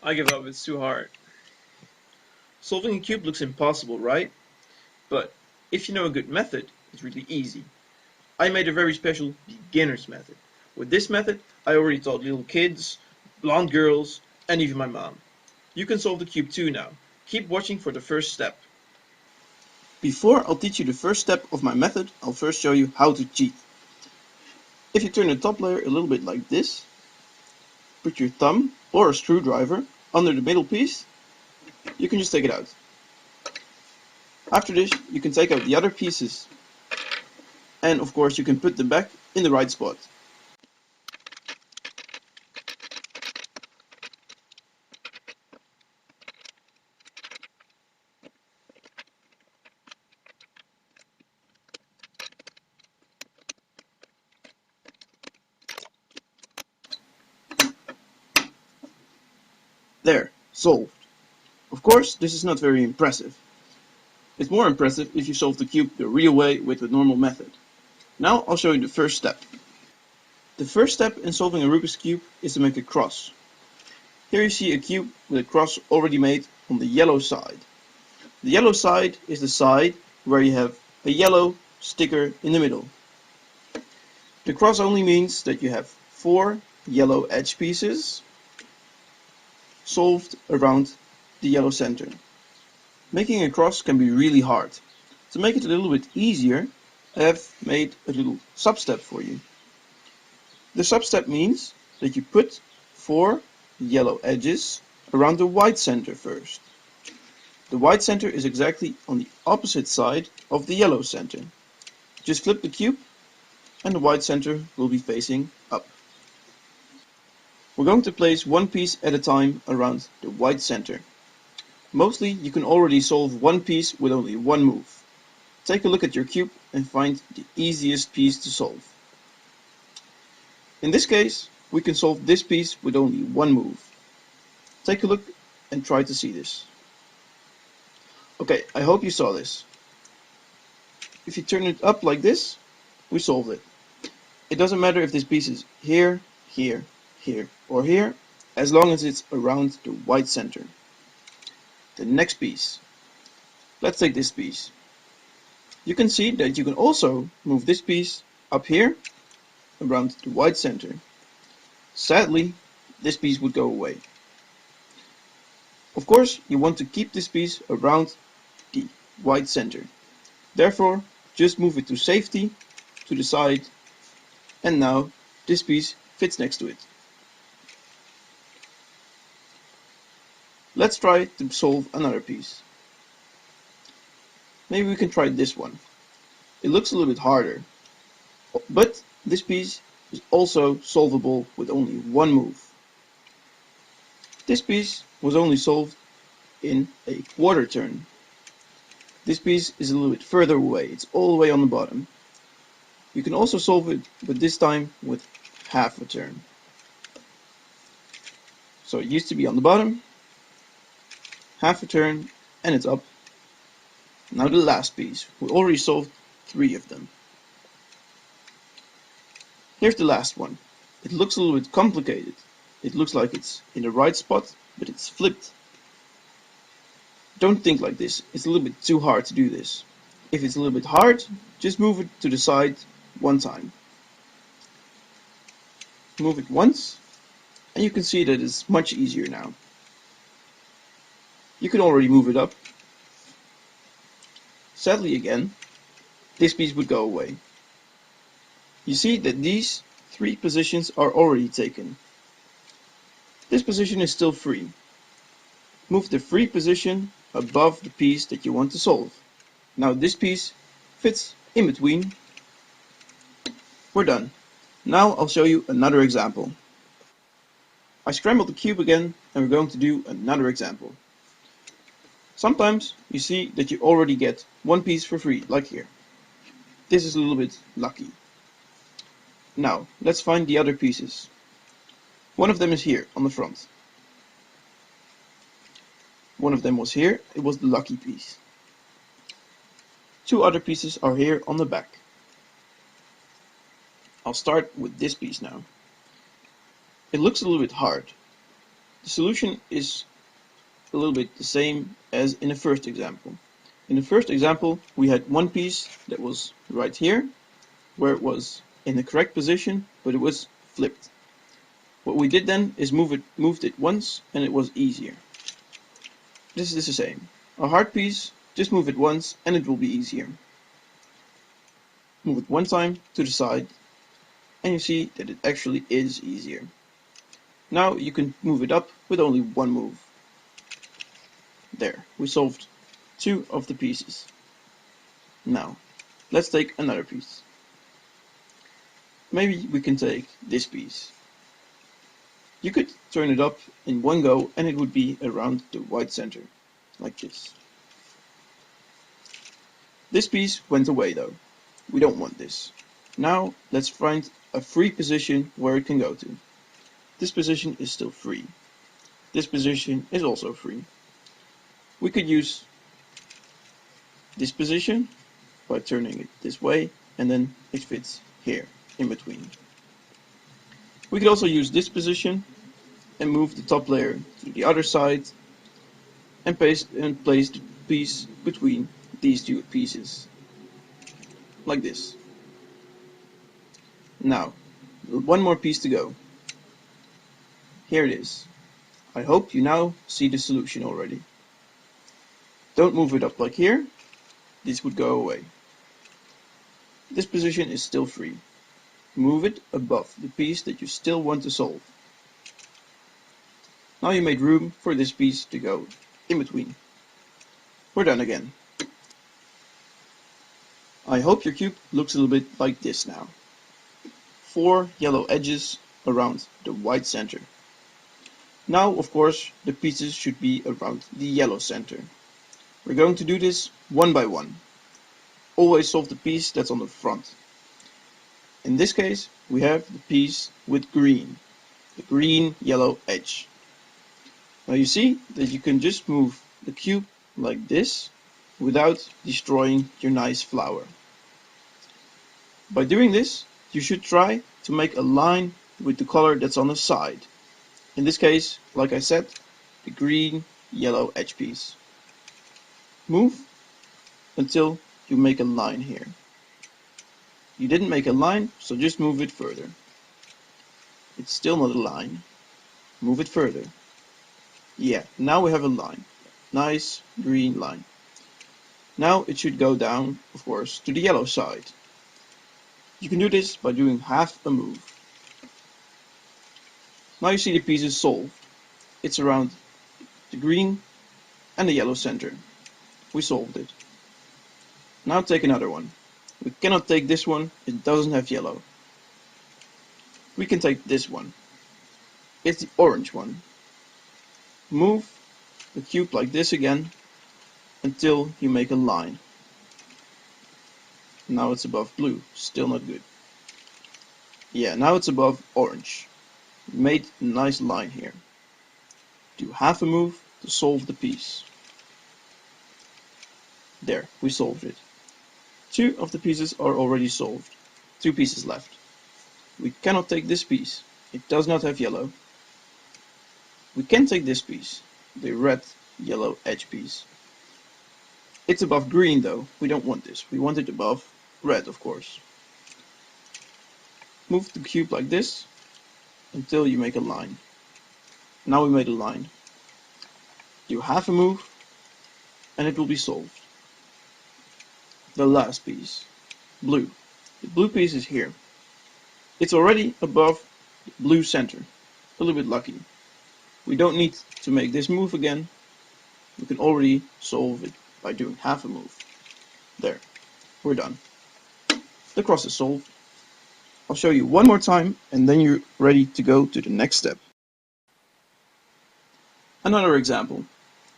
I give up, it's too hard. Solving a cube looks impossible, right? But if you know a good method, it's really easy. I made a very special beginner's method. With this method, I already taught little kids, blonde girls, and even my mom. You can solve the cube too now. Keep watching for the first step. Before I'll teach you the first step of my method, I'll first show you how to cheat. If you turn the top layer a little bit like this, put your thumb or a screwdriver under the middle piece, you can just take it out. After this, you can take out the other pieces, and of course you can put them back in the right spot. There, solved. Of course, this is not very impressive. It's more impressive if you solve the cube the real way with the normal method. Now I'll show you the first step. The first step in solving a Rubik's Cube is to make a cross. Here you see a cube with a cross already made on the yellow side. The yellow side is the side where you have a yellow sticker in the middle. The cross only means that you have 4 yellow edge pieces solved around the yellow center. Making a cross can be really hard. To make it a little bit easier, I have made a little sub-step for you. The sub-step means that you put 4 yellow edges around the white center first. The white center is exactly on the opposite side of the yellow center. Just flip the cube and the white center will be facing up. We're going to place one piece at a time around the white center. Mostly you can already solve one piece with only one move. Take a look at your cube and find the easiest piece to solve. In this case, we can solve this piece with only one move. Take a look and try to see this. Okay, I hope you saw this. If you turn it up like this, we solved it. It doesn't matter if this piece is here, here, here, or here, as long as it's around the white center. The next piece. Let's take this piece. You can see that you can also move this piece up here around the white center. Sadly, this piece would go away. Of course, you want to keep this piece around the white center. Therefore, just move it to safety, to the side, and now this piece fits next to it. Let's try to solve another piece. Maybe we can try this one. It looks a little bit harder, but this piece is also solvable with only one move. This piece was only solved in a quarter turn. This piece is a little bit further away, it's all the way on the bottom. You can also solve it, but this time with half a turn. So it used to be on the bottom, half a turn, and it's up. Now the last piece. We already solved 3 of them. Here's the last one. It looks a little bit complicated. It looks like it's in the right spot, but it's flipped. Don't think like this. It's a little bit too hard to do this. If it's a little bit hard, just move it to the side one time. Move it once, and you can see that it's much easier now. You can already move it up. Sadly again, this piece would go away. You see that these 3 positions are already taken. This position is still free. Move the free position above the piece that you want to solve. Now this piece fits in between. We're done. Now I'll show you another example. I scrambled the cube again and we're going to do another example. Sometimes you see that you already get one piece for free, like here. This is a little bit lucky. Now, let's find the other pieces. One of them is here, on the front. One of them was here, it was the lucky piece. 2 other pieces are here on the back. I'll start with this piece now. It looks a little bit hard. The solution is a little bit the same as in the first example. In the first example, we had one piece that was right here, where it was in the correct position, but it was flipped. What we did then is moved it once, and it was easier. This is the same. A hard piece, just move it once, and it will be easier. Move it one time to the side, and you see that it actually is easier. Now you can move it up with only one move. There, we solved two of the pieces. Now, let's take another piece. Maybe we can take this piece. You could turn it up in one go and it would be around the white center, like this. This piece went away though. We don't want this. Now let's find a free position where it can go to. This position is still free. This position is also free. We could use this position by turning it this way, and then it fits here in between. We could also use this position and move the top layer to the other side and place the piece between these two pieces, like this. Now, one more piece to go. Here it is. I hope you now see the solution already. Don't move it up like here, this would go away. This position is still free. Move it above the piece that you still want to solve. Now you made room for this piece to go in between. We're done again. I hope your cube looks a little bit like this now. 4 yellow edges around the white center. Now, of course, the pieces should be around the yellow center. We're going to do this one by one. Always solve the piece that's on the front. In this case, we have the piece with green, the green yellow edge. Now you see that you can just move the cube like this without destroying your nice flower. By doing this, you should try to make a line with the color that's on the side. In this case, like I said, the green yellow edge piece. Move until you make a line here. You didn't make a line, so just move it further. It's still not a line. Move it further. Yeah, now we have a line. Nice green line. Now it should go down, of course, to the yellow side. You can do this by doing half a move. Now you see the piece is solved. It's around the green and the yellow center. We solved it. Now take another one. We cannot take this one, it doesn't have yellow. We can take this one. It's the orange one. Move the cube like this again until you make a line. Now it's above blue, still not good. Yeah, now it's above orange. Made a nice line here. Do half a move to solve the piece. There, we solved it. 2 of the pieces are already solved. 2 pieces left. We cannot take this piece. It does not have yellow. We can take this piece, the red yellow edge piece. It's above green though. We don't want this. We want it above red, of course. Move the cube like this until you make a line. Now we made a line. Do half a move and it will be solved. The last piece, blue. The blue piece is here. It's already above the blue center. A little bit lucky. We don't need to make this move again. We can already solve it by doing half a move. There, we're done. The cross is solved. I'll show you one more time and then you're ready to go to the next step. Another example.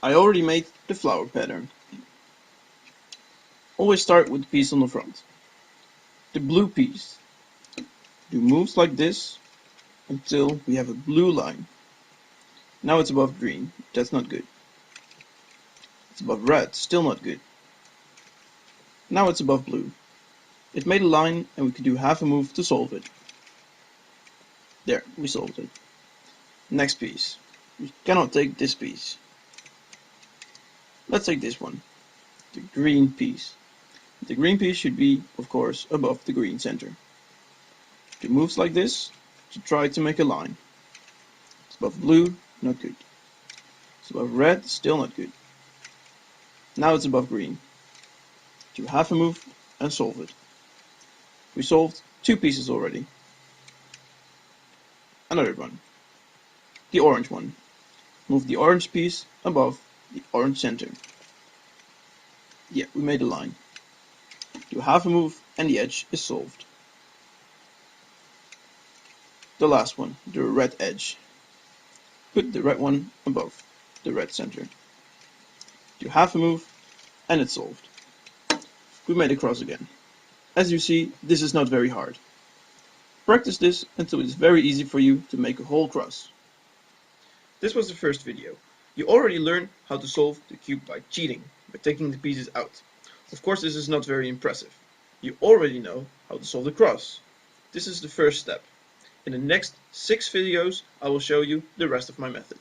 I already made the flower pattern. Always start with the piece on the front. The blue piece. Do moves like this until we have a blue line. Now it's above green. That's not good. It's above red. Still not good. Now it's above blue. It made a line and we could do half a move to solve it. There, we solved it. Next piece. we cannot take this piece. Let's take this one, the green piece. The green piece should be, of course, above the green center. It moves like this to try to make a line. It's above blue, not good. It's above red, still not good. Now it's above green. Do half a move and solve it. We solved 2 pieces already. Another one. The orange one. Move the orange piece above the orange center. Yeah, we made a line. Do half a move and the edge is solved. The last one, the red edge. Put the red one above the red center. Do half a move and it's solved. We made a cross again. As you see, this is not very hard. Practice this until it is very easy for you to make a whole cross. This was the first video. You already learned how to solve the cube by cheating, by taking the pieces out. Of course, this is not very impressive. You already know how to solve the cross. This is the first step. In the next 6 videos, I will show you the rest of my method.